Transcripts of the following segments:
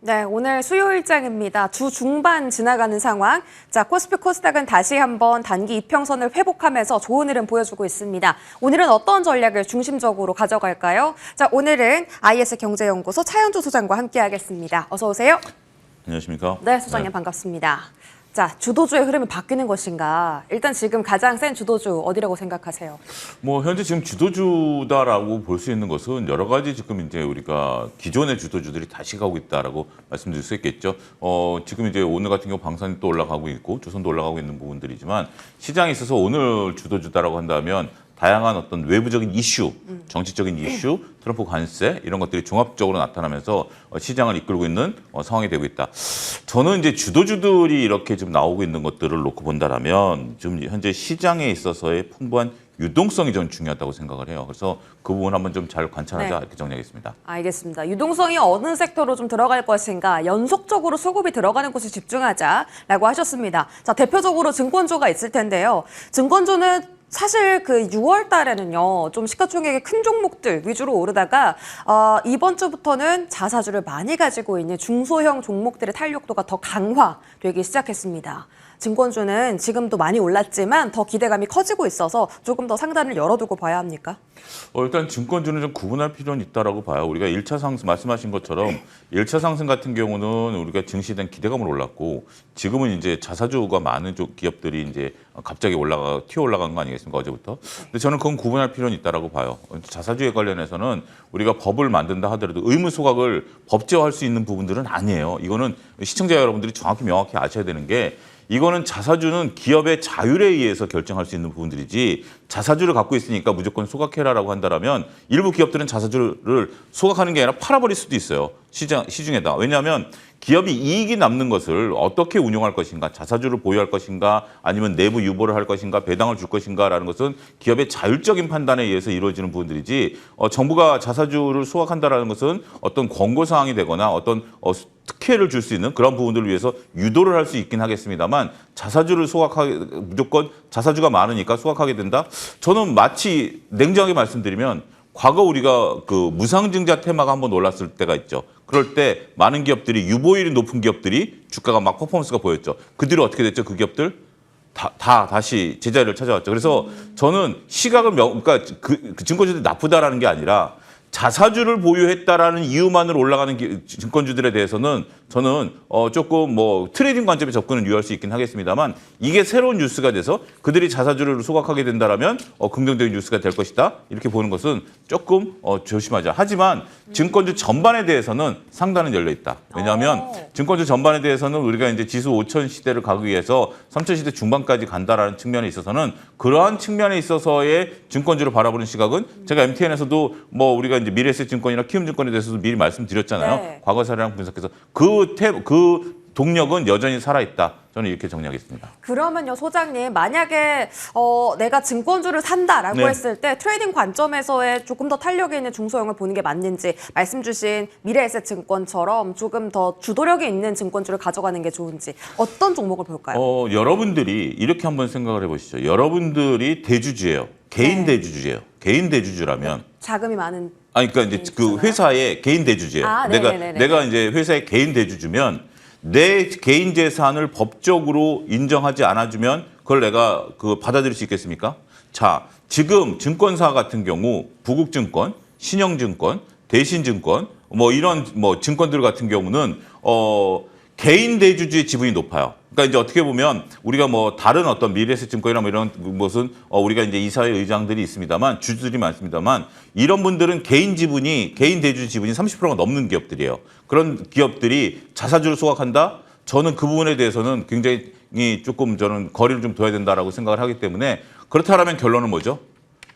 네, 오늘 수요일장입니다. 주 중반 지나가는 상황. 자, 코스피 코스닥은 다시 한번 단기 이평선을 회복하면서 좋은 흐름 보여주고 있습니다. 오늘은 어떤 전략을 중심적으로 가져갈까요? 자, 오늘은 IS 경제연구소 차현주 소장과 함께하겠습니다. 어서 오세요. 안녕하십니까? 네, 소장님 반갑습니다. 자, 주도주의 흐름이 바뀌는 것인가? 일단 지금 가장 센 주도주 어디라고 생각하세요? 현재 지금 주도주다라고 볼 수 있는 것은 여러 가지 지금 이제 우리가 기존의 주도주들이 다시 가고 있다라고 말씀드릴 수 있겠죠. 지금 이제 오늘 같은 경우 방산이 또 올라가고 있고 조선도 올라가고 있는 부분들이지만 시장에 있어서 오늘 주도주다라고 한다면 다양한 어떤 외부적인 이슈, 정치적인 이슈, 트럼프 관세 이런 것들이 종합적으로 나타나면서 시장을 이끌고 있는 상황이 되고 있다. 저는 이제 주도주들이 이렇게 좀 나오고 있는 것들을 놓고 본다라면 지금 현재 시장에 있어서의 풍부한 유동성이 좀 중요하다고 생각을 해요. 그래서 그 부분 한번 좀 잘 관찰하자 이렇게 정리하겠습니다. 알겠습니다. 유동성이 어느 섹터로 좀 들어갈 것인가, 연속적으로 수급이 들어가는 곳에 집중하자라고 하셨습니다. 자, 대표적으로 증권주가 있을 텐데요. 증권주는 사실 그 6월 달에는요, 좀 시가총액이 큰 종목들 위주로 오르다가 이번 주부터는 자사주를 많이 가지고 있는 중소형 종목들의 탄력도가 더 강화되기 시작했습니다. 증권주는 지금도 많이 올랐지만 더 기대감이 커지고 있어서 조금 더 상단을 열어두고 봐야 합니까? 일단 증권주는 좀 구분할 필요는 있다라고 봐요. 우리가 1차 상승 말씀하신 것처럼 1차 상승 같은 경우는 우리가 증시된 기대감으로 올랐고 지금은 이제 자사주가 많은 쪽 기업들이 이제 갑자기 튀어 올라간 거 아니겠습니까? 어제부터. 근데 저는 그건 구분할 필요는 있다라고 봐요. 자사주에 관련해서는 우리가 법을 만든다 하더라도 의무 소각을 법제화할 수 있는 부분들은 아니에요. 이거는 시청자 여러분들이 정확히 명확히 아셔야 되는 게 이거는 자사주는 기업의 자율에 의해서 결정할 수 있는 부분들이지 자사주를 갖고 있으니까 무조건 소각해라라고 한다면 일부 기업들은 자사주를 소각하는 게 아니라 팔아버릴 수도 있어요. 시중에다. 왜냐하면 기업이 이익이 남는 것을 어떻게 운용할 것인가, 자사주를 보유할 것인가, 아니면 내부 유보를 할 것인가, 배당을 줄 것인가라는 것은 기업의 자율적인 판단에 의해서 이루어지는 부분들이지 정부가 자사주를 소각한다라는 것은 어떤 권고사항이 되거나 어떤 특혜를 줄 수 있는 그런 부분들을 위해서 유도를 할 수 있긴 하겠습니다만 자사주를 무조건 자사주가 많으니까 소각하게 된다? 저는 마치 냉정하게 말씀드리면 과거 우리가 그 무상증자 테마가 한번 올랐을 때가 있죠. 그럴 때 많은 기업들이 유보율이 높은 기업들이 주가가 막 퍼포먼스가 보였죠. 그 뒤로 어떻게 됐죠? 그 기업들? 다시 제자리를 찾아왔죠. 그래서 저는 시각을 그러니까 그 증권주들이 나쁘다라는 게 아니라 자사주를 보유했다라는 이유만으로 올라가는 증권주들에 대해서는 저는 조금 트레이딩 관점에 접근을 유효할 수 있긴 하겠습니다만 이게 새로운 뉴스가 돼서 그들이 자사주를 소각하게 된다라면 긍정적인 뉴스가 될 것이다 이렇게 보는 것은 조금 조심하자. 하지만 증권주 전반에 대해서는 상단은 열려 있다. 왜냐하면 증권주 전반에 대해서는 우리가 이제 지수 5천 시대를 가기 위해서 3천 시대 중반까지 간다라는 측면에 있어서는 그러한 측면에 있어서의 증권주를 바라보는 시각은 제가 MTN에서도 우리가 이제 미래에셋증권이나 키움증권에 대해서도 미리 말씀드렸잖아요. 네. 과거 사례랑 분석해서 그 동력은 여전히 살아있다. 저는 이렇게 정리하겠습니다. 그러면요, 소장님, 만약에 내가 증권주를 산다라고 했을 때 트레이딩 관점에서의 조금 더 탄력이 있는 중소형을 보는 게 맞는지 말씀 주신 미래에셋증권처럼 조금 더 주도력이 있는 증권주를 가져가는 게 좋은지 어떤 종목을 볼까요? 여러분들이 이렇게 한번 생각을 해보시죠. 여러분들이 대주주예요. 개인 대주주예요. 개인 대주주라면 자금이 많은 그러니까 이제 그 회사의 개인 대주주예요. 내가 이제 회사의 개인 대주주면 내 개인 재산을 법적으로 인정하지 않아주면 그걸 내가 받아들일 수 있겠습니까? 자, 지금 증권사 같은 경우 부국증권, 신영증권, 대신증권 이런 증권들 같은 경우는 개인 대주주의 지분이 높아요. 그러니까 이제 어떻게 보면 우리가 다른 어떤 미래에셋증권이나 이런 것은 우리가 이제 이사회 의장들이 있습니다만 주주들이 많습니다만 이런 분들은 개인 대주주 지분이 30%가 넘는 기업들이에요. 그런 기업들이 자사주를 소각한다? 저는 그 부분에 대해서는 굉장히 조금 저는 거리를 좀 둬야 된다라고 생각을 하기 때문에 그렇다면 결론은 뭐죠?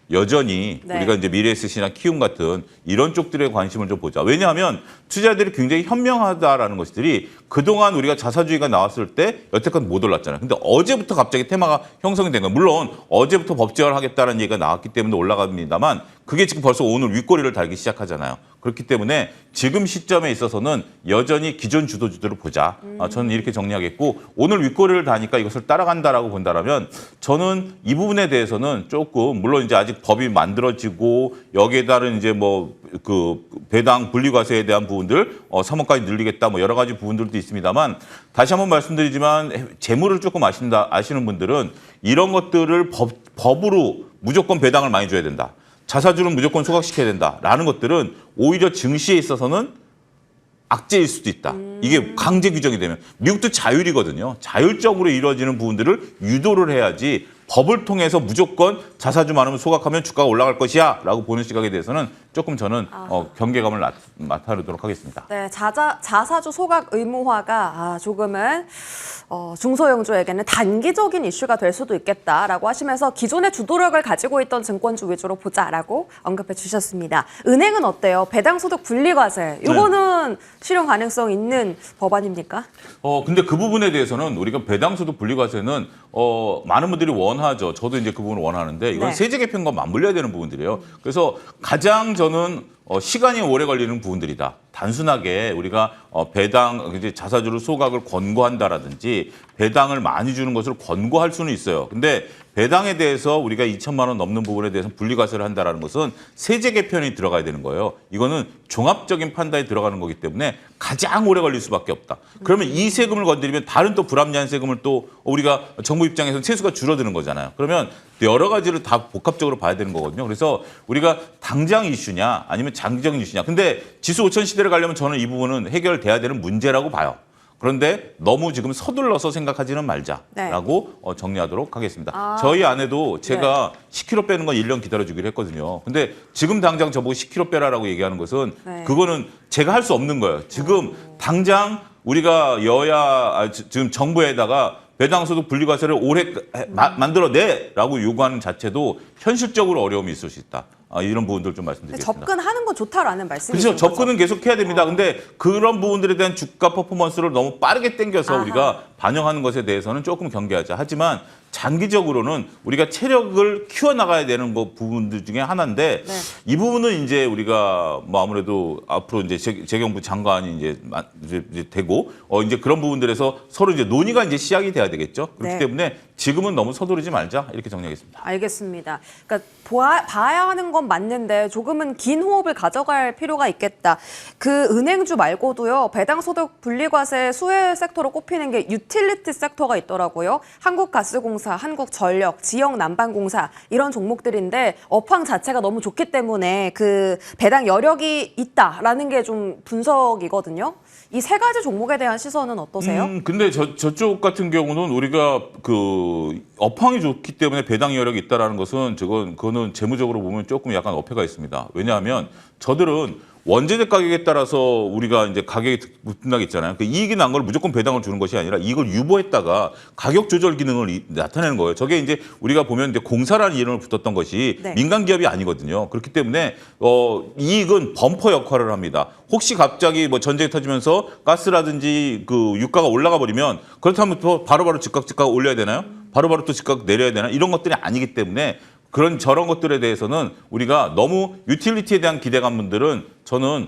여전히 우리가 이제 미래에셋이나 키움 같은 이런 쪽들에 관심을 좀 보자. 왜냐하면 투자자들이 굉장히 현명하다라는 것들이 그동안 우리가 자사주의가 나왔을 때 여태껏 못 올랐잖아요. 근데 어제부터 갑자기 테마가 형성이 된 거예요. 물론 어제부터 법제화를 하겠다는 얘기가 나왔기 때문에 올라갑니다만 그게 지금 벌써 오늘 윗꼬리를 달기 시작하잖아요. 그렇기 때문에 지금 시점에 있어서는 여전히 기존 주도주들을 보자. 저는 이렇게 정리하겠고 오늘 윗꼬리를 다니까 이것을 따라간다라고 본다라면 저는 이 부분에 대해서는 조금 물론 이제 아직 법이 만들어지고 여기에 따른 이제 뭐 그 배당 분리과세에 대한 부분들 3억까지 늘리겠다 뭐 여러 가지 부분들도 있습니다만 다시 한번 말씀드리지만 재무를 조금 아시는 분들은 이런 것들을 법으로 무조건 배당을 많이 줘야 된다. 자사주는 무조건 소각시켜야 된다라는 것들은 오히려 증시에 있어서는 악재일 수도 있다. 이게 강제 규정이 되면 미국도 자율이거든요. 자율적으로 이루어지는 부분들을 유도를 해야지 법을 통해서 무조건 자사주 많으면 소각하면 주가가 올라갈 것이야 라고 보는 시각에 대해서는 조금 저는 경계감을 나타내도록 하겠습니다. 네, 자사주 소각 의무화가 조금은 중소형주에게는 단기적인 이슈가 될 수도 있겠다라고 하시면서 기존의 주도력을 가지고 있던 증권주 위주로 보자라고 언급해 주셨습니다. 은행은 어때요? 배당소득 분리과세. 이거는 실현 가능성 있는 법안입니까? 근데 그 부분에 대해서는 우리가 배당소득 분리과세는 많은 분들이 원하죠. 저도 이제 그 부분을 원하는데 이건 네. 세제 개편과 맞물려야 되는 부분들이에요. 그래서 가장 저는 시간이 오래 걸리는 부분들이다. 단순하게 우리가 배당, 이제 자사주를 소각을 권고한다라든지 배당을 많이 주는 것을 권고할 수는 있어요. 근데 배당에 대해서 우리가 2천만 원 넘는 부분에 대해서 분리과세를 한다라는 것은 세제 개편이 들어가야 되는 거예요. 이거는 종합적인 판단이 들어가는 거기 때문에 가장 오래 걸릴 수밖에 없다. 그러면 이 세금을 건드리면 다른 또 불합리한 세금을 또 우리가 정부 입장에서는 세수가 줄어드는 거잖아요. 그러면 여러 가지를 다 복합적으로 봐야 되는 거거든요. 그래서 우리가 당장 이슈냐 아니면 장기적인 이슈냐. 근데 지수 5천 시대를 가려면 저는 이 부분은 해결돼야 되는 문제라고 봐요. 그런데 너무 지금 서둘러서 생각하지는 말자라고 정리하도록 하겠습니다. 저희 아내도 제가 10kg 빼는 건 1년 기다려주기로 했거든요. 근데 지금 당장 저보고 10kg 빼라라고 얘기하는 것은 그거는 제가 할 수 없는 거예요. 지금 당장 우리가 지금 정부에다가 배당소득 분리과세를 올해 만들어내라고 요구하는 자체도 현실적으로 어려움이 있을 수 있다. 이런 부분들 좀 말씀드리겠습니다. 접근하는 건 좋다라는 말씀이시죠? 그렇죠. 접근은 계속 해야 됩니다. 근데 그런 부분들에 대한 주가 퍼포먼스를 너무 빠르게 당겨서 우리가 반영하는 것에 대해서는 조금 경계하자. 하지만 장기적으로는 우리가 체력을 키워나가야 되는 부분들 중에 하나인데 이 부분은 이제 우리가 뭐 아무래도 앞으로 이제 재경부 장관이 이제 되고 이제 그런 부분들에서 서로 이제 논의가 이제 시작이 돼야 되겠죠. 그렇기 때문에 지금은 너무 서두르지 말자 이렇게 정리하겠습니다. 알겠습니다. 그러니까 봐야 하는 건 맞는데 조금은 긴 호흡을 가져갈 필요가 있겠다. 그 은행주 말고도요. 배당소득 분리과세 수혜 섹터로 꼽히는 게 유틸리티 섹터가 있더라고요. 한국가스공사, 한국전력, 지역난방공사 이런 종목들인데 업황 자체가 너무 좋기 때문에 그 배당 여력이 있다라는 게 좀 분석이거든요. 이 세 가지 종목에 대한 시선은 어떠세요? 근데 저쪽 같은 경우는 우리가 그 업황이 좋기 때문에 배당 여력이 있다라는 것은 그거는 재무적으로 보면 조금 약간 어폐가 있습니다. 왜냐하면 저들은 원재료 가격에 따라서 우리가 이제 가격이 급등하겠잖아요. 그 이익이 난 걸 무조건 배당을 주는 것이 아니라 이걸 유보했다가 가격 조절 기능을 나타내는 거예요. 저게 이제 우리가 보면 이제 공사라는 이름을 붙었던 것이 민간 기업이 아니거든요. 그렇기 때문에 이익은 범퍼 역할을 합니다. 혹시 갑자기 뭐 전쟁이 터지면서 가스라든지 그 유가가 올라가 버리면 그렇다면 또 바로바로 즉각 올려야 되나요? 바로바로 또 즉각 내려야 되나? 이런 것들이 아니기 때문에 저런 것들에 대해서는 우리가 너무 유틸리티에 대한 기대감분들은 저는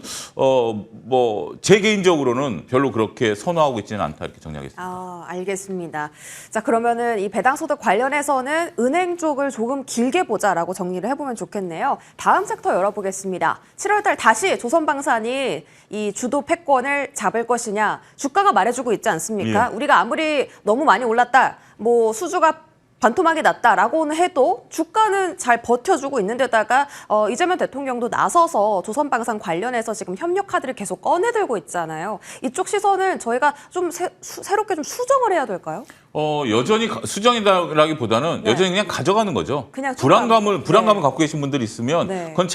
제 개인적으로는 별로 그렇게 선호하고 있지는 않다 이렇게 정리하겠습니다. 알겠습니다. 자, 그러면은 이 배당소득 관련해서는 은행 쪽을 조금 길게 보자라고 정리를 해보면 좋겠네요. 다음 섹터 열어보겠습니다. 7월달 다시 조선방산이 이 주도 패권을 잡을 것이냐 주가가 말해주고 있지 않습니까? 우리가 아무리 너무 많이 올랐다, 뭐 수주가 반토막이 났다라고는 해도 주가는 잘 버텨주고 있는 데다가 이재명 대통령도 나서서 조선방산 관련해서 지금 협력 카드를 계속 꺼내들고 있잖아요. 이쪽 시선을 저희가 좀 새롭게 좀 수정을 해야 될까요? 여전히 수정이라기보다는 여전히 그냥 가져가는 거죠. 그냥 불안감을 갖고 계신 분들이 있으면 그건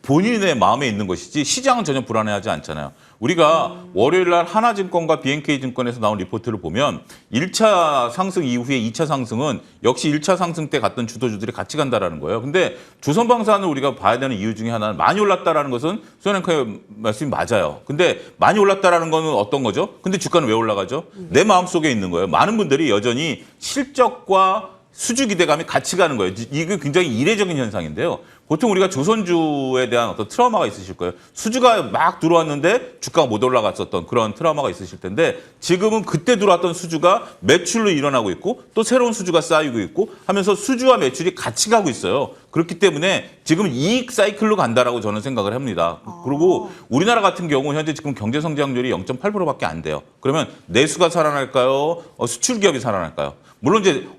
본인의 마음에 있는 것이지 시장은 전혀 불안해하지 않잖아요. 우리가 월요일 날 하나증권과 BNK증권에서 나온 리포트를 보면 1차 상승 이후에 2차 상승은 역시 1차 상승 때 갔던 주도주들이 같이 간다라는 거예요. 근데 조선방산을 우리가 봐야 되는 이유 중에 하나는 많이 올랐다라는 것은 수현 앵커의 말씀이 맞아요. 근데 많이 올랐다라는 거는 어떤 거죠? 근데 주가는 왜 올라가죠? 내 마음속에 있는 거예요. 많은 분들이 여전히 실적과 수주 기대감이 같이 가는 거예요. 이게 굉장히 이례적인 현상인데요. 보통 우리가 조선주에 대한 어떤 트라우마가 있으실 거예요. 수주가 막 들어왔는데 주가가 못 올라갔었던 그런 트라우마가 있으실 텐데 지금은 그때 들어왔던 수주가 매출로 일어나고 있고 또 새로운 수주가 쌓이고 있고 하면서 수주와 매출이 같이 가고 있어요. 그렇기 때문에 지금 이익 사이클로 간다라고 저는 생각을 합니다. 그리고 우리나라 같은 경우 현재 지금 경제 성장률이 0.8%밖에 안 돼요. 그러면 내수가 살아날까요? 수출 기업이 살아날까요? 물론 이제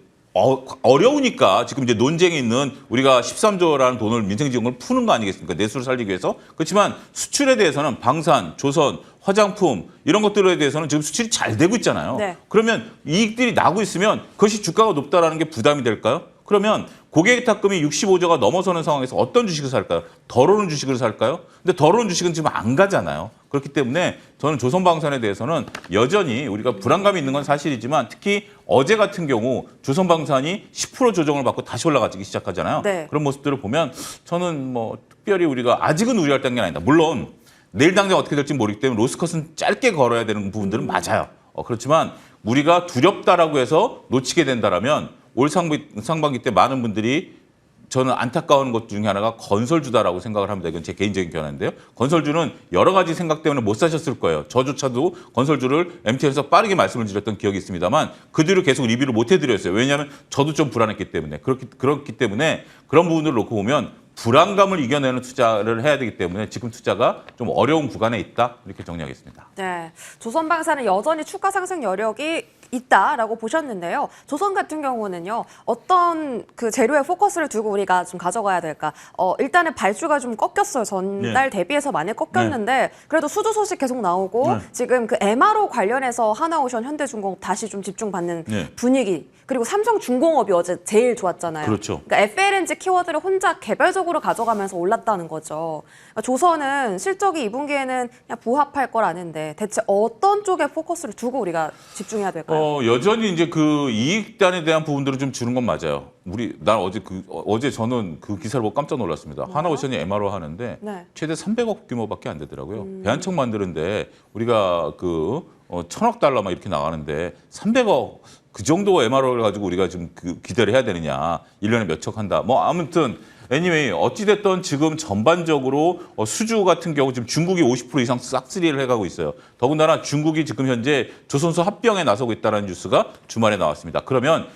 어려우니까 지금 이제 논쟁이 있는 우리가 13조라는 돈을 민생지원금을 푸는 거 아니겠습니까? 내수를 살리기 위해서. 그렇지만 수출에 대해서는 방산, 조선, 화장품 이런 것들에 대해서는 지금 수출이 잘 되고 있잖아요. 네. 그러면 이익들이 나고 있으면 그것이 주가가 높다라는 게 부담이 될까요? 그러면 고객탁금이 65조가 넘어서는 상황에서 어떤 주식을 살까요? 덜 오른 주식을 살까요? 근데 덜 오른 주식은 지금 안 가잖아요. 그렇기 때문에 저는 조선방산에 대해서는 여전히 우리가 불안감이 있는 건 사실이지만 특히 어제 같은 경우 조선방산이 10% 조정을 받고 다시 올라가기 시작하잖아요. 네. 그런 모습들을 보면 저는 뭐 특별히 우리가 아직은 우려할 단계는 아니다. 물론 내일 당장 어떻게 될지 모르기 때문에 로스컷은 짧게 걸어야 되는 부분들은 맞아요. 그렇지만 우리가 두렵다라고 해서 놓치게 된다라면 올 상반기 때 많은 분들이 저는 안타까운 것 중에 하나가 건설주다라고 생각을 합니다. 이건 제 개인적인 견해인데요. 건설주는 여러 가지 생각 때문에 못 사셨을 거예요. 저조차도 건설주를 MTN에서 빠르게 말씀을 드렸던 기억이 있습니다만 그 뒤로 계속 리뷰를 못 해드렸어요. 왜냐하면 저도 좀 불안했기 때문에. 그렇기 때문에 그런 부분들을 놓고 보면 불안감을 이겨내는 투자를 해야 되기 때문에 지금 투자가 좀 어려운 구간에 있다. 이렇게 정리하겠습니다. 네, 조선방사는 여전히 추가 상승 여력이 있다라고 보셨는데요. 조선 같은 경우는요, 어떤 그 재료에 포커스를 두고 우리가 좀 가져가야 될까? 일단은 발주가 좀 꺾였어요. 전달 대비해서 많이 꺾였는데 그래도 수주 소식 계속 나오고 지금 그 MRO 관련해서 하나오션, 현대중공업 다시 좀 집중받는 분위기. 그리고 삼성중공업이 어제 제일 좋았잖아요. 그렇죠. 그러니까 FLNG 키워드를 혼자 개별적으로 가져가면서 올랐다는 거죠. 그러니까 조선은 실적이 2분기에는 그냥 부합할 걸 아는데 대체 어떤 쪽에 포커스를 두고 우리가 집중해야 될까요? 여전히 이제 그 이익단에 대한 부분들을 좀 주는 건 맞아요. 난 어제 저는 그 기사를 보고 깜짝 놀랐습니다. 하나오션이 MRO 하는데 네. 최대 300억 규모밖에 안 되더라고요. 배 한 척 만드는데 우리가 1,000억 달러 막 이렇게 나가는데 300억 그 정도 MRO를 가지고 우리가 지금 기대를 해야 되느냐. 1년에 몇 척 한다. 뭐 아무튼 anyway 어찌됐든 지금 전반적으로 수주 같은 경우 지금 중국이 50% 이상 싹쓸이를 해가고 있어요. 더군다나 중국이 지금 현재 조선소 합병에 나서고 있다는 뉴스가 주말에 나왔습니다. 그러면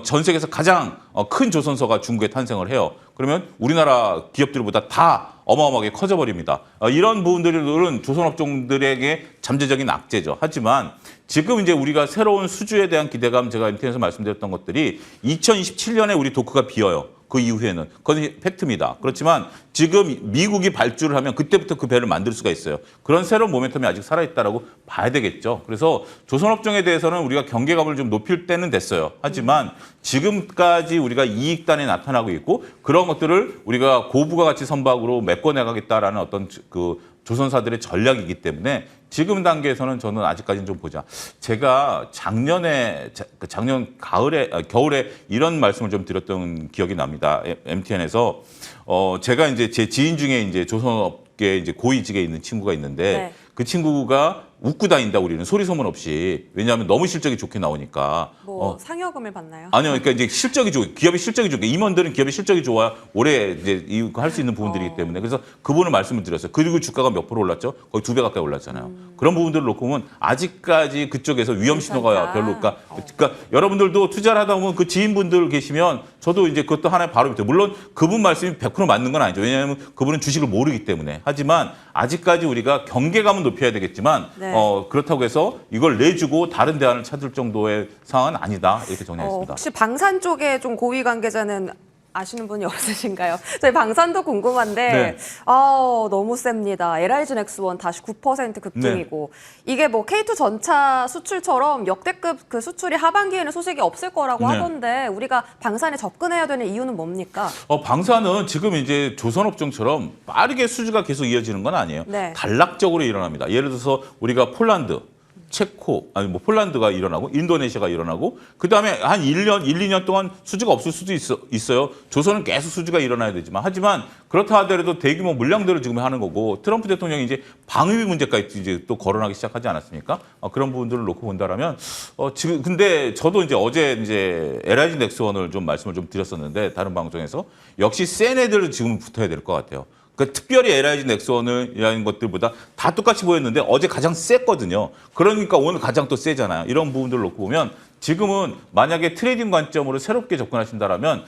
전 세계에서 가장 큰 조선소가 중국에 탄생을 해요. 그러면 우리나라 기업들보다 다 어마어마하게 커져버립니다. 이런 부분들은 조선업종들에게 잠재적인 악재죠. 하지만 지금 이제 우리가 새로운 수주에 대한 기대감 제가 인터넷에서 말씀드렸던 것들이 2027년에 우리 도크가 비어요. 그 이후에는. 그건 팩트입니다. 그렇지만 지금 미국이 발주를 하면 그때부터 그 배를 만들 수가 있어요. 그런 새로운 모멘텀이 아직 살아있다라고 봐야 되겠죠. 그래서 조선업종에 대해서는 우리가 경계감을 좀 높일 때는 됐어요. 하지만 지금까지 우리가 이익단에 나타나고 있고 그런 것들을 우리가 고부가 가치 선박으로 메꿔내가겠다라는 어떤 그 조선사들의 전략이기 때문에 지금 단계에서는 저는 아직까지는 좀 보자. 제가 작년 겨울에 이런 말씀을 좀 드렸던 기억이 납니다. MTN에서 제가 이제 제 지인 중에 이제 조선업계 이제 고위직에 있는 친구가 있는데 그 친구가 웃고 다닌다 우리는 소리 소문 없이. 왜냐하면 너무 실적이 좋게 나오니까. 상여금을 받나요? 아니요, 그러니까 이제 실적이 좋고 기업의 실적이 좋고 임원들은 기업의 실적이 좋아야 올해 이제 할 수 있는 부분들이기 때문에 그래서 그분을 말씀을 드렸어요. 그리고 주가가 몇 프로 올랐죠? 거의 2배 가까이 올랐잖아요. 그런 부분들을 놓고 보면 아직까지 그쪽에서 위험 신호가 별로 그러니까 여러분들도 투자를 하다 보면 그 지인분들 계시면 저도 이제 그것도 하나의 바로 밑에 물론 그분 말씀이 100% 맞는 건 아니죠. 왜냐하면 그분은 주식을 모르기 때문에. 하지만 아직까지 우리가 경계감은 높여야 되겠지만 그렇다고 해서 이걸 내주고 다른 대안을 찾을 정도의 상황은 아니다. 이렇게 정리하겠습니다. 혹시 방산 쪽에 좀 고위 관계자는 아시는 분이 없으신가요? 저희 방산도 궁금한데 너무 셉니다. LIG 넥스원 다시 9% 급등이고 이게 뭐 K2 전차 수출처럼 역대급 그 수출이 하반기에는 소식이 없을 거라고 하던데 우리가 방산에 접근해야 되는 이유는 뭡니까? 방산은 지금 이제 조선업종처럼 빠르게 수주가 계속 이어지는 건 아니에요. 단락적으로 일어납니다. 예를 들어서 우리가 폴란드 체코, 아니 뭐 폴란드가 일어나고 인도네시아가 일어나고 그다음에 한 1년, 1, 2년 동안 수주가 없을 수도 있어요. 조선은 계속 수주가 일어나야 되지만 하지만 그렇다 하더라도 대규모 물량대로 지금 하는 거고 트럼프 대통령이 이제 방위비 문제까지 이제 또 거론하기 시작하지 않았습니까? 그런 부분들을 놓고 본다라면 지금 근데 저도 이제 어제 이제 LIG 넥스원을 좀 말씀을 좀 드렸었는데 다른 방송에서 역시 센 애들을 지금 붙어야 될 것 같아요. 그러니까 특별히 LIG 넥스원이라는 것들보다 다 똑같이 보였는데 어제 가장 셌거든요. 그러니까 오늘 가장 또 세잖아요. 이런 부분들을 놓고 보면 지금은 만약에 트레이딩 관점으로 새롭게 접근하신다라면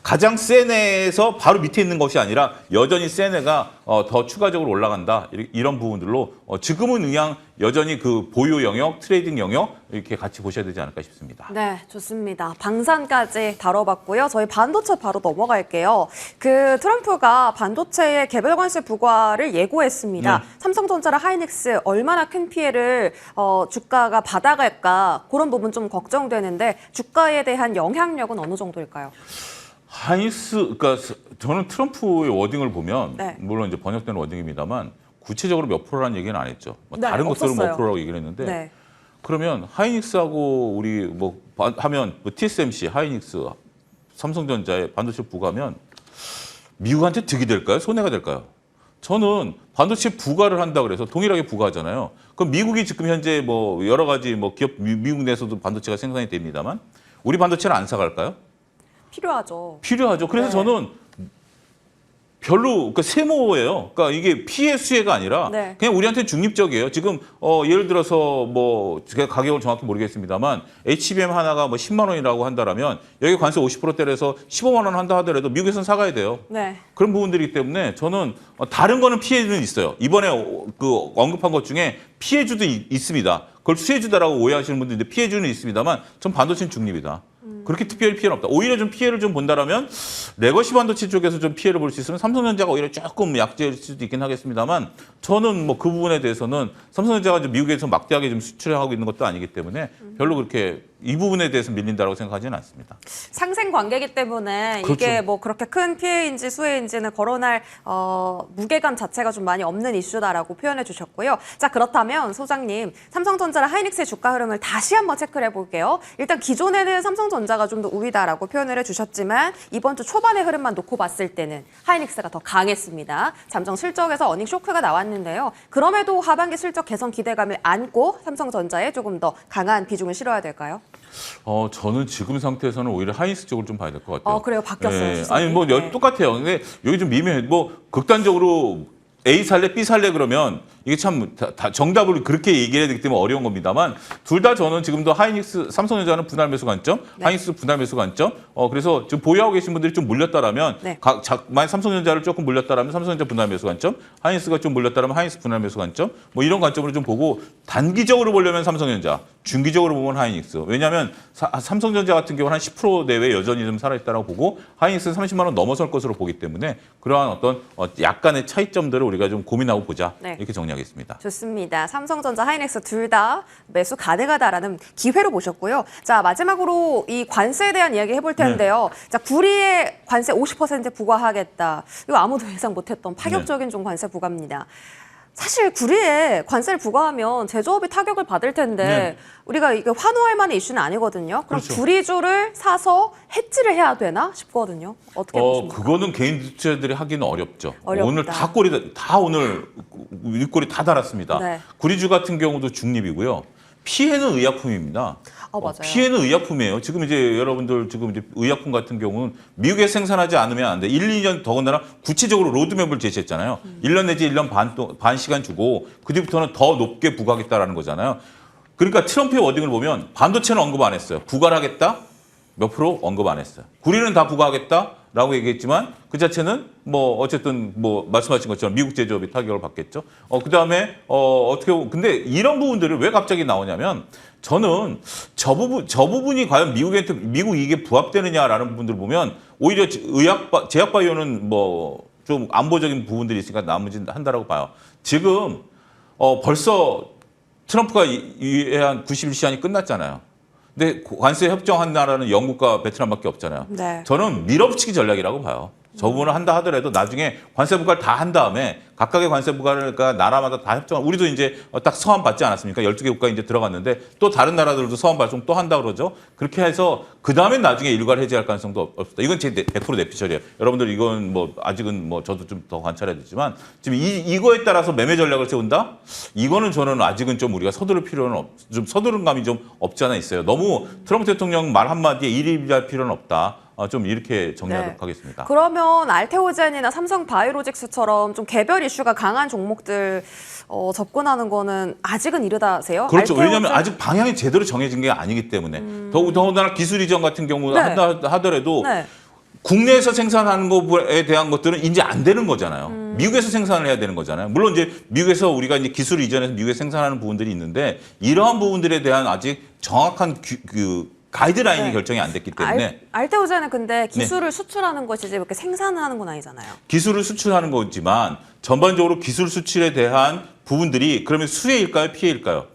가장 센 애에서 바로 밑에 있는 것이 아니라 여전히 센 애가 더 추가적으로 올라간다. 이런 부분들로 지금은 그냥 여전히 그 보유 영역, 트레이딩 영역 이렇게 같이 보셔야 되지 않을까 싶습니다. 네, 좋습니다. 방산까지 다뤄봤고요. 저희 반도체 바로 넘어갈게요. 그 트럼프가 반도체의 개별 관세 부과를 예고했습니다. 삼성전자랑 하이닉스 얼마나 큰 피해를 주가가 받아갈까 그런 부분 좀 걱정되는데 주가에 대한 영향력은 어느 정도일까요? 하이닉스, 그러니까 저는 트럼프의 워딩을 보면 네. 물론 이제 번역된 워딩입니다만 구체적으로 몇 프로라는 얘기는 안 했죠. 뭐 네, 다른 것들은 없었어요. 몇 프로라고 얘기를 했는데 네. 그러면 하이닉스하고 우리 뭐 하면 뭐 TSMC, 하이닉스, 삼성전자에 반도체 부과하면 미국한테 득이 될까요? 손해가 될까요? 저는 반도체 부과를 한다 그래서 동일하게 부과하잖아요. 그럼 미국이 지금 현재 뭐 여러 가지 뭐 기업 미국 내에서도 반도체가 생산이 됩니다만 우리 반도체를 안 사갈까요? 필요하죠. 필요하죠. 그래서 네. 저는 별로 그러니까 세모예요. 그러니까 이게 피해 수혜가 아니라 네. 그냥 우리한테 중립적이에요. 지금 예를 들어서 뭐 제가 가격을 정확히 모르겠습니다만 HBM 하나가 뭐 10만 원이라고 한다라면 여기 관세 50% 때려서 15만 원 한다 하더라도 미국에서는 사가야 돼요. 네. 그런 부분들이기 때문에 저는 다른 거는 피해는 있어요. 이번에 그 언급한 것 중에 피해주도 있습니다. 그걸 수혜주다라고 오해하시는 분들인데 피해주는 있습니다만 전 반도체는 중립이다. 그렇게 특별히 피해는 없다. 오히려 좀 피해를 좀 본다라면 레거시 반도체 쪽에서 좀 피해를 볼 수 있으면 삼성전자가 오히려 조금 약재일 수도 있긴 하겠습니다만 저는 뭐 그 부분에 대해서는 삼성전자가 미국에서 막대하게 좀 수출하고 있는 것도 아니기 때문에 별로 그렇게 이 부분에 대해서 밀린다고 생각하지는 않습니다. 상생 관계이기 때문에 그렇죠. 이게 뭐 그렇게 큰 피해인지 수혜인지는 거론할 무게감 자체가 좀 많이 없는 이슈다라고 표현해 주셨고요. 자, 그렇다면 소장님, 삼성전자랑 하이닉스의 주가 흐름을 다시 한번 체크를 해볼게요. 일단 기존에는 삼성전자가 좀 더 우위다라고 표현을 해주셨지만 이번 주 초반의 흐름만 놓고 봤을 때는 하이닉스가 더 강했습니다. 잠정 실적에서 어닝 쇼크가 나왔는데요. 그럼에도 하반기 실적 개선 기대감을 안고 삼성전자에 조금 더 강한 비중을 실어야 될까요? 저는 지금 상태에서는 오히려 하이닉스 쪽을 좀 봐야 될 것 같아요. 그래요? 바뀌었어요, 네. 시선이? 아니 뭐 네. 똑같아요. 근데 여기 좀 미묘해. 뭐 극단적으로 A 살래, B 살래 그러면 이게 참 다 정답을 그렇게 얘기해야 되기 때문에 어려운 겁니다만 둘 다 저는 지금도 하이닉스, 삼성전자는 분할 매수 관점, 네. 하이닉스 분할 매수 관점. 그래서 지금 보유하고 계신 분들이 좀 물렸다라면 네. 만약 삼성전자를 조금 물렸다라면 삼성전자 분할 매수 관점, 하이닉스가 좀 물렸다라면 하이닉스 분할 매수 관점. 뭐 이런 관점으로 좀 보고 단기적으로 보려면 삼성전자, 중기적으로 보면 하이닉스. 왜냐하면 삼성전자 같은 경우는 한 10% 내외 여전히 좀 살아있다라고 보고 하이닉스는 30만 원 넘어설 것으로 보기 때문에 그러한 어떤 약간의 차이점들을 우리가 좀 고민하고 보자. 네. 이렇게 정리하겠습니다. 좋습니다. 삼성전자, 하이닉스 둘 다 매수 가능하다라는 기회로 보셨고요. 자, 마지막으로 이 관세에 대한 이야기 해볼 텐데요. 자, 구리에 관세 50% 부과하겠다. 이거 아무도 예상 못했던 파격적인 좀 관세 부과입니다. 사실 구리에 관세를 부과하면 제조업이 타격을 받을 텐데 네. 우리가 이게 환호할 만한 이슈는 아니거든요. 그럼 그렇죠. 구리주를 사서 해지를 해야 되나 싶거든요. 어떻게 보십니까? 그거는 개인 투자들이 하기는 어렵죠. 어렵다. 오늘 다 오늘 윗골이 다 달았습니다. 네. 구리주 같은 경우도 중립이고요. 피해는 의약품입니다. 맞아요. 피해는 의약품이에요. 지금 이제 여러분들 지금 이제 의약품 같은 경우는 미국에 생산하지 않으면 안 돼. 1, 2년 더군다나 구체적으로 로드맵을 제시했잖아요. 1년 내지 1년 반 시간 주고 그 뒤부터는 더 높게 부과하겠다라는 거잖아요. 그러니까 트럼프의 워딩을 보면 반도체는 언급 안 했어요. 부과를 하겠다? 몇 프로 언급 안 했어요. 구리는 다 부과하겠다라고 얘기했지만 그 자체는 뭐 어쨌든 뭐 말씀하신 것처럼 미국 제조업이 타격을 받겠죠. 그다음에 근데 이런 부분들을 왜 갑자기 나오냐면 저는 저 부분이 과연 미국 이게 부합되느냐라는 부분들을 보면 오히려 제약바이오는 뭐 좀 안보적인 부분들이 있으니까 나머지는 한다라고 봐요. 지금 벌써 트럼프가 유예한 91시한이 끝났잖아요. 근데 관세 협정한 나라는 영국과 베트남밖에 없잖아요. 네. 저는 밀어붙이기 전략이라고 봐요. 저 부분을 한다 하더라도 나중에 관세 부과를 다 한 다음에 각각의 관세 부과를 나라마다 다 협정. 우리도 이제 딱 서한 받지 않았습니까? 12개 국가 이제 들어갔는데 또 다른 나라들도 서한 발송 또 한다 그러죠. 그렇게 해서 그 다음에 나중에 일괄 해제할 가능성도 없다. 이건 제 100% 내피셜이에요. 여러분들 이건 뭐 아직은 뭐 저도 좀 더 관찰해야 되지만 지금 이거에 따라서 매매 전략을 세운다? 이거는 저는 아직은 좀 우리가 서두를 필요는 좀 서두른 감이 좀 없지 않아 있어요. 너무 트럼프 대통령 말 한마디에 일입할 필요는 없다. 좀 이렇게 정리하도록 네. 하겠습니다. 그러면 알테오젠이나 삼성바이오로직스처럼 좀 개별 이슈가 강한 종목들 접근하는 거는 아직은 이르다세요? 그렇죠. 알테오젠- 왜냐하면 아직 방향이 제대로 정해진 게 아니기 때문에 더군다나 기술 이전 같은 경우 네. 한다 하더라도 네. 국내에서 생산하는 거에 대한 것들은 이제 안 되는 거잖아요. 미국에서 생산을 해야 되는 거잖아요. 물론 이제 미국에서 우리가 이제 기술 이전해서 미국에 생산하는 부분들이 있는데 이러한 부분들에 대한 아직 정확한 가이드라인이 네. 결정이 안 됐기 때문에 알테오젠은 근데 기술을 수출하는 것이지 이렇게 생산을 하는 건 아니잖아요. 기술을 수출하는 거지만 전반적으로 기술 수출에 대한 부분들이 그러면 수혜일까요? 피해일까요?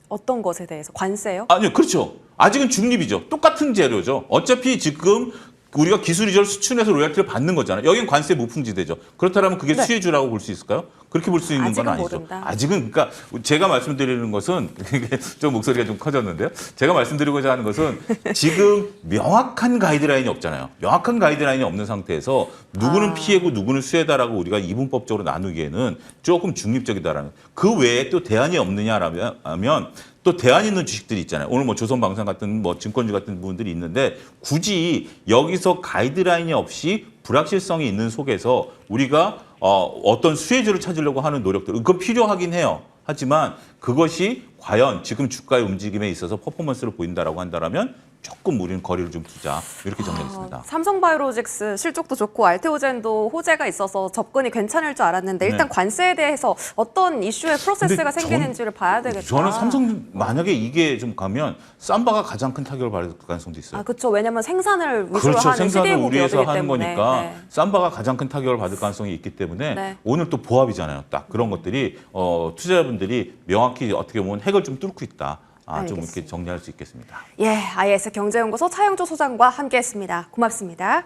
어떤 것에 대해서? 관세요? 아니요, 그렇죠. 아직은 중립이죠. 똑같은 재료죠. 어차피 지금 우리가 기술 이전을 수출해서 로열티를 받는 거잖아요. 여긴 관세 무풍지대죠. 그렇다면 그게 네. 수혜주라고 볼 수 있을까요? 그렇게 볼 수 있는 건 아직은 아니죠. 모른다. 아직은 그러니까 제가 말씀드리는 것은 이게 좀 목소리가 좀 커졌는데요. 제가 말씀드리고자 하는 것은 지금 명확한 가이드라인이 없잖아요. 명확한 가이드라인이 없는 상태에서 누구는 피해고 누구는 수혜다라고 우리가 이분법적으로 나누기에는 조금 중립적이다라는. 그 외에 또 대안이 없느냐라면 또 대안 있는 주식들이 있잖아요. 오늘 뭐 조선방산 같은 뭐 증권주 같은 부분들이 있는데 굳이 여기서 가이드라인이 없이 불확실성이 있는 속에서 우리가 어떤 수혜주를 찾으려고 하는 노력들 그건 필요하긴 해요. 하지만 그것이 과연 지금 주가의 움직임에 있어서 퍼포먼스를 보인다라고 한다면 조금 우리는 거리를 좀 두자 이렇게 정리하겠습니다. 삼성바이오로직스 실적도 좋고 알테오젠도 호재가 있어서 접근이 괜찮을 줄 알았는데 일단 네. 관세에 대해서 어떤 이슈의 프로세스가 근데 생기는지를 봐야 되겠다. 저는 삼성 만약에 이게 좀 가면 삼바가 가장 큰 타격을 받을 가능성도 있어요. 아 그렇죠. 왜냐면 생산을 위주로 그렇죠. 하는 생산을 CDMO 우리에서 기업이기 하는 때문에. 거니까 네. 삼바가 가장 큰 타격을 받을 가능성이 있기 때문에 네. 오늘 또 보합이잖아요. 딱 그런 것들이 투자자분들이 명확히 어떻게 보면 핵을 좀 뚫고 있다. 좀 이렇게 정리할 수 있겠습니다. 예, IS 경제연구소 차영조 소장과 함께했습니다. 고맙습니다.